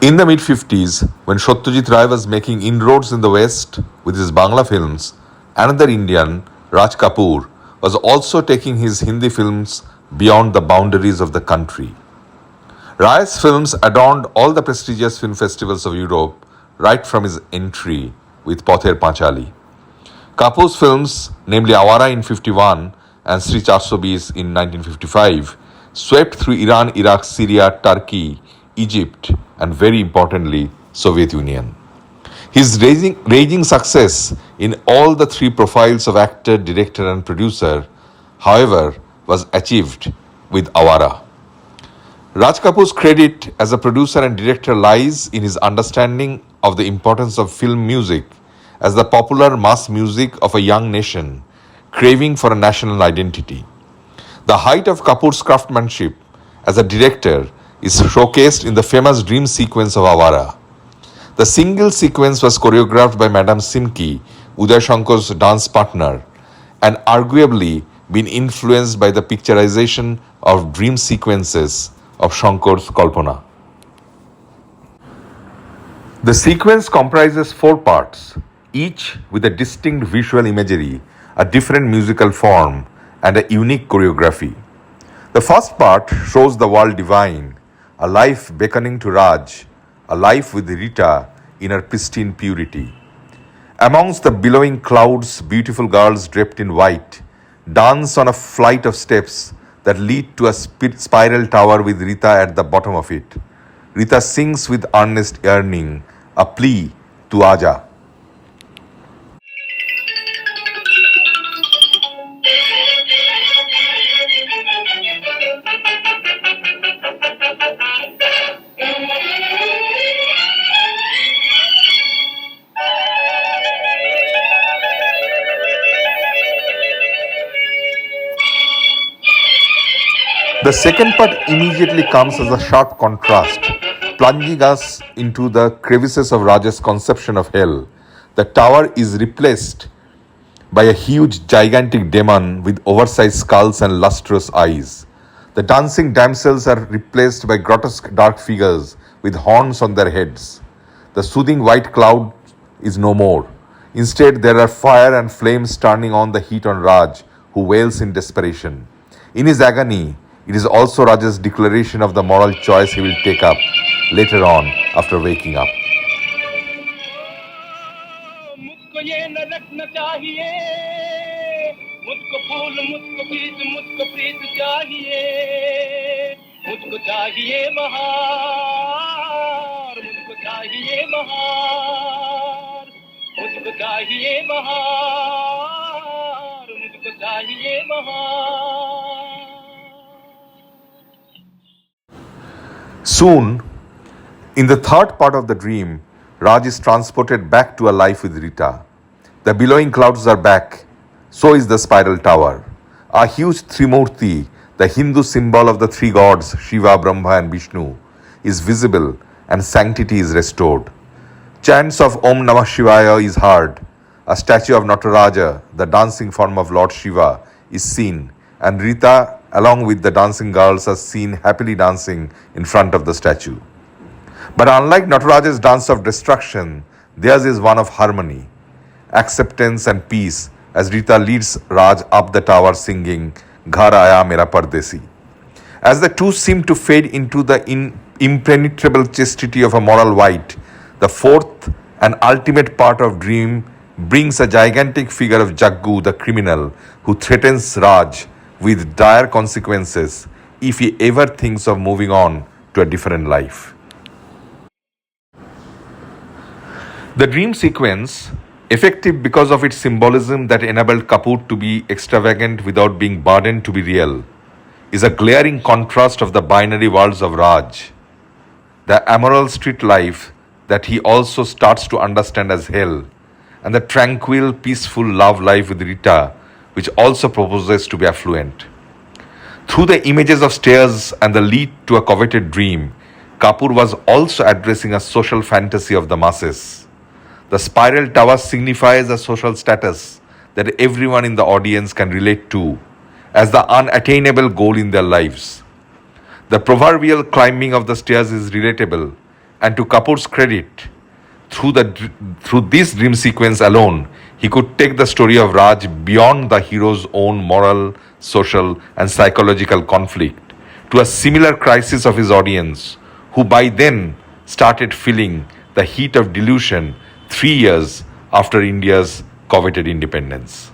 In the mid 50s, when Satyajit Ray was making inroads in the West with his Bangla films, another Indian, Raj Kapoor, was also taking his Hindi films beyond the boundaries of the country. Ray's films adorned all the prestigious film festivals of Europe right from his entry with Pather Panchali. Kapoor's films, namely Awara in 51 and Sri 420 in 1955, swept through Iran, Iraq, Syria, Turkey, Egypt, and very importantly, Soviet Union. His raging success in all the three profiles of actor, director, and producer, however, was achieved with Awara. Raj Kapoor's credit as a producer and director lies in his understanding of the importance of film music as the popular mass music of a young nation craving for a national identity. The height of Kapoor's craftsmanship as a director is showcased in the famous dream sequence of Awara. The single sequence was choreographed by Madam Simki, Uday Shankar's dance partner, and arguably been influenced by the picturization of dream sequences of Shankar's Kalpana. The sequence comprises four parts, each with a distinct visual imagery, a different musical form, and a unique choreography. The first part shows the world divine, a life beckoning to Raj, a life with Rita in her pristine purity. Amongst the billowing clouds, beautiful girls draped in white dance on a flight of steps that lead to a spiral tower with Rita at the bottom of it. Rita sings with earnest yearning, a plea to Aja. The second part immediately comes as a sharp contrast, plunging us into the crevices of Raj's conception of hell. The tower is replaced by a huge, gigantic demon with oversized skulls and lustrous eyes. The dancing damsels are replaced by grotesque dark figures with horns on their heads. The soothing white cloud is no more. Instead, there are fire and flames turning on the heat on Raj, who wails in desperation. In his agony, it is also Raj's declaration of the moral choice he will take up later on after waking up. मुझको ये न रखना चाहिए, मुझको फूल, मुझको बीज, मुझको प्रीत चाहिए, मुझको चाहिए बहार, मुझको चाहिए बहार, मुझको चाहिए बहार, मुझको चाहिए बहार. Soon, in the third part of the dream, Raj is transported back to a life with Rita. The billowing clouds are back, so is the spiral tower. A huge Trimurti, the Hindu symbol of the three gods, Shiva, Brahma, and Vishnu, is visible and sanctity is restored. Chants of Om Namah Shivaya is heard. A statue of Nataraja, the dancing form of Lord Shiva, is seen, and Rita, along with the dancing girls, are seen happily dancing in front of the statue. But unlike Nataraja's dance of destruction, theirs is one of harmony, acceptance, and peace as Rita leads Raj up the tower singing Ghar Aaya Mera Pardesi. As the two seem to fade into the impenetrable chastity of a moral white, the fourth and ultimate part of dream brings a gigantic figure of Jaggu, the criminal, who threatens Raj with dire consequences if he ever thinks of moving on to a different life. The dream sequence, effective because of its symbolism that enabled Kapoor to be extravagant without being burdened to be real, is a glaring contrast of the binary worlds of Raj, the amoral street life that he also starts to understand as hell, and the tranquil, peaceful love life with Rita, which also proposes to be affluent. Through the images of stairs and the lead to a coveted dream, Kapoor was also addressing a social fantasy of the masses. The spiral tower signifies a social status that everyone in the audience can relate to as the unattainable goal in their lives. The proverbial climbing of the stairs is relatable And to Kapoor's credit, through this dream sequence alone, he could take the story of Raj beyond the hero's own moral, social, and psychological conflict to a similar crisis of his audience, who by then started feeling the heat of delusion 3 years after India's coveted independence.